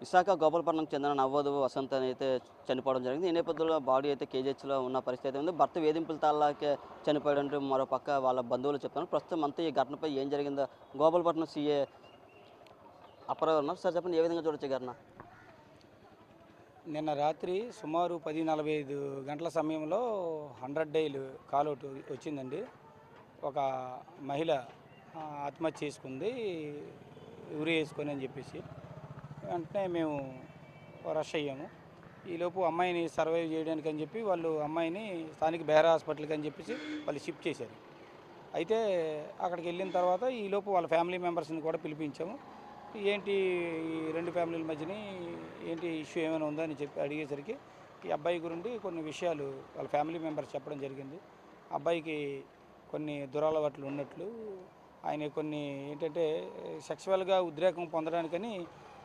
విశాఖ గోపాలపట్నంకి చెందిన నవవధువు వసంత అయితే చనిపోవడం జరిగింది. ఈ నేపథ్యంలో బాడీ అయితే కేజీహెచ్‌లో ఉన్న పరిస్థితి అయితే ఉంది. భర్త వేధింపుల తాళ్ళకే చనిపోయాడంటూ మరో పక్క వాళ్ళ బంధువులు చెప్తున్నారు. ప్రస్తుతం అంతా ఈ ఘటనపై ఏం జరిగిందో గోపాలపట్నం సీఏ అప్పారావు ఉన్నారు. సార్ చెప్పండి, ఏ విధంగా చూడొచ్చు ఈ ఘటన? నిన్న రాత్రి సుమారు 10:45 గంటల సమయంలో 100 డైల్ కాల్ అవుట్ వచ్చిందండి. ఒక మహిళ ఆత్మహత్య చేసుకుంది, ఉరి వేసుకొని అని చెప్పేసి. వెంటనే మేము రష్ అయ్యాము. ఈలోపు అమ్మాయిని సర్వైవ్ చేయడానికి అని చెప్పి వాళ్ళు అమ్మాయిని స్థానిక బెహ్రా హాస్పిటల్కి అని చెప్పేసి వాళ్ళు షిఫ్ట్ చేశారు. అయితే అక్కడికి వెళ్ళిన తర్వాత ఈలోపు వాళ్ళ ఫ్యామిలీ మెంబర్స్ని కూడా పిలిపించాము. ఏంటి ఈ రెండు ఫ్యామిలీల మధ్యని ఏంటి ఇష్యూ ఏమైనా ఉందా అని చెప్పి అడిగేసరికి ఈ అబ్బాయి గురించి కొన్ని విషయాలు వాళ్ళ ఫ్యామిలీ మెంబర్స్ చెప్పడం జరిగింది. అబ్బాయికి కొన్ని దురలవాట్లు ఉన్నట్లు, ఆయన కొన్ని ఏంటంటే సెక్సువల్గా ఉద్రేకం పొందడానికని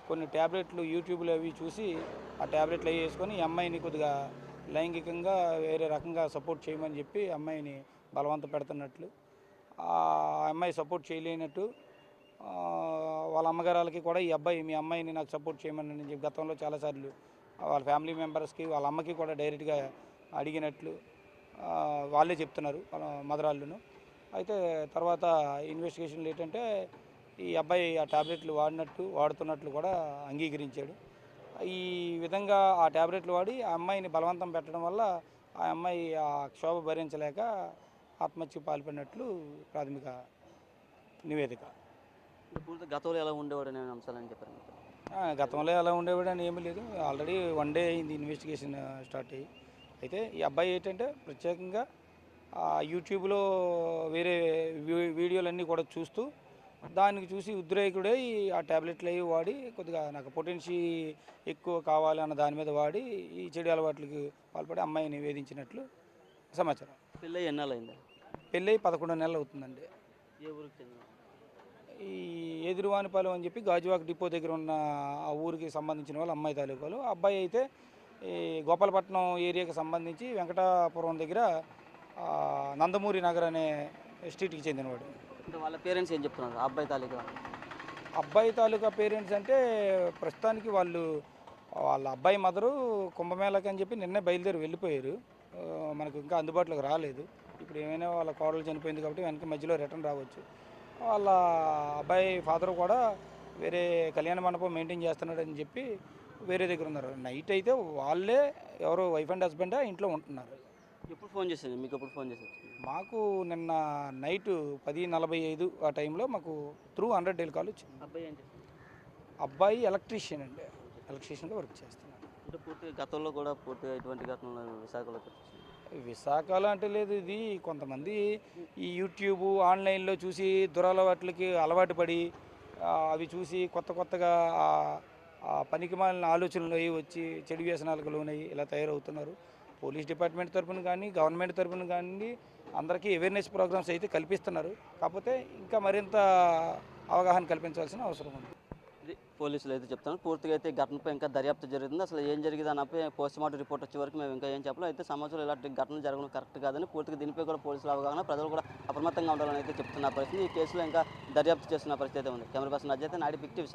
కొన్ని ట్యాబ్లెట్లు యూట్యూబ్లో అవి చూసి ఆ ట్యాబ్లెట్లు అవి వేసుకొని ఈ అమ్మాయిని కొద్దిగా లైంగికంగా వేరే రకంగా సపోర్ట్ చేయమని చెప్పి అమ్మాయిని బలవంత పెడుతున్నట్లు, ఆ అమ్మాయి సపోర్ట్ చేయలేనట్టు వాళ్ళ అమ్మగారికి కూడా ఈ అబ్బాయి మీ అమ్మాయిని నాకు సపోర్ట్ చేయమని చెప్పి గతంలో చాలాసార్లు వాళ్ళ ఫ్యామిలీ మెంబర్స్కి వాళ్ళ అమ్మకి కూడా డైరెక్ట్గా అడిగినట్లు వాళ్ళే చెప్తున్నారు వాళ్ళ మదరాళ్ళును. అయితే తర్వాత ఇన్వెస్టిగేషన్లు ఏంటంటే ఈ అబ్బాయి ఆ ట్యాబ్లెట్లు వాడుతున్నట్లు కూడా అంగీకరించాడు. ఈ విధంగా ఆ ట్యాబ్లెట్లు వాడి ఆ అమ్మాయిని బలవంతం పెట్టడం వల్ల ఆ అమ్మాయి ఆ క్షోభ భరించలేక ఆత్మహత్యకు పాల్పడినట్లు ప్రాథమిక నివేదిక. పూర్తి గతంలో ఎలా ఉండేవాడు అనే అంశాలని చెప్పారు. గతంలో ఎలా ఉండేవాడని ఏమీ లేదు. ఆల్రెడీ 1 డే అయింది ఇన్వెస్టిగేషన్ స్టార్ట్ అయ్యి. అయితే ఈ అబ్బాయి ఏంటంటే ప్రత్యేకంగా యూట్యూబ్లో వేరే వీడియోలన్నీ కూడా చూస్తూ దానికి చూసి ఉద్రేకుడై ఆ ట్యాబ్లెట్లు అవి వాడి కొద్దిగా నాకు పొటెన్షి ఎక్కువ కావాలి అన్న దాని మీద వాడి ఈ చెడు అలవాట్లకి పాల్పడి అమ్మాయిని వేధించినట్లు సమాచారం. పెళ్ళి ఎన్నాళ్ళు అయిందా? పెళ్ళి 11 నెలలు అవుతుందండి. ఏ ఊరికి చెందిన? ఈ ఎదురువానిపాలెం అని చెప్పి గాజువాక డిపో దగ్గర ఉన్న ఆ ఊరికి సంబంధించిన వాళ్ళు అమ్మాయి తాలూకాలు. అబ్బాయి అయితే ఈ గోపాలపట్నం ఏరియాకి సంబంధించి వెంకటాపురం దగ్గర నందమూరి నగర్ అనే స్ట్రీట్కి చెందినవాడు. అంటే వాళ్ళ పేరెంట్స్ ఏం చెప్తున్నారు అబ్బాయి తాలూకా పేరెంట్స్ అంటే ప్రస్తుతానికి వాళ్ళ అబ్బాయి మదరు కుంభమేళకి అని చెప్పి నిన్నే బయలుదేరి వెళ్ళిపోయారు. మనకు ఇంకా అందుబాటులోకి రాలేదు. ఇప్పుడు ఏమైనా వాళ్ళ కోడలు చనిపోయింది కాబట్టి వెనక మధ్యలో రిటర్న్ రావచ్చు. వాళ్ళ అబ్బాయి ఫాదర్ కూడా వేరే కళ్యాణ మండపం మెయింటైన్ చేస్తున్నాడని చెప్పి వేరే దగ్గర ఉన్నారు. నైట్ అయితే వాళ్ళే ఎవరో వైఫ్ అండ్ హస్బెండ్ ఇంట్లో ఉంటున్నారు. ఎప్పుడు ఫోన్ చేశారు మీకు? ఎప్పుడు ఫోన్ చేశారు? మాకు నిన్న నైట్ 10:45 ఆ టైంలో మాకు త్రూ 100 డైల్ కాల్ వచ్చింది. అబ్బాయి ఏంటి? అబ్బాయి ఎలక్ట్రీషియన్ అండి, ఎలక్ట్రీషియన్గా వర్క్ చేస్తున్నాడు. అంటే పూర్తిగా గతంలో కూడా పూర్తిగా ఇటువంటి ఘటనలు విశాఖలో అంటే లేదు. ఇది కొంతమంది ఈ యూట్యూబ్ ఆన్లైన్లో చూసి దురలవాట్లకి అలవాటు పడి అవి చూసి కొత్తగా పనికిమాలిన ఆలోచనలు అవి వచ్చి చెడు వ్యసనాలకు లోనయ్యి ఇలా తయారవుతున్నారు. పోలీస్ డిపార్ట్మెంట్ తరఫున కానీ గవర్నమెంట్ తరఫున కానీ అందరికీ అవేర్నెస్ ప్రోగ్రామ్స్ అయితే కల్పిస్తున్నారు. కాకపోతే ఇంకా మరింత అవగాహన కల్పించాల్సిన అవసరం ఉంది. ఇది పోలీసులు అయితే చెప్తున్నారు. పూర్తిగా అయితే ఘటనపై ఇంకా దర్యాప్తు జరుగుతుంది. అసలు ఏం జరిగింది అన్నపై పోస్ట్మార్టం రిపోర్ట్ వచ్చే వరకు మేము ఇంకా ఏం చెప్పలేదు. అయితే సమాజంలో ఇలాంటి ఘటనలు జరగడం కరెక్ట్ కాదని పూర్తిగా దీనిపై కూడా పోలీసులు అవగాహన, ప్రజలు కూడా అప్రమత్తంగా ఉండాలని అయితే చెప్తున్న పరిస్థితి. ఈ కేసులో ఇంకా దర్యాప్తు చేస్తున్న పరిస్థితి అయితే ఉంది. కెమెరా పర్సన్ అజయ్, నాడి పిక్ టీవీ.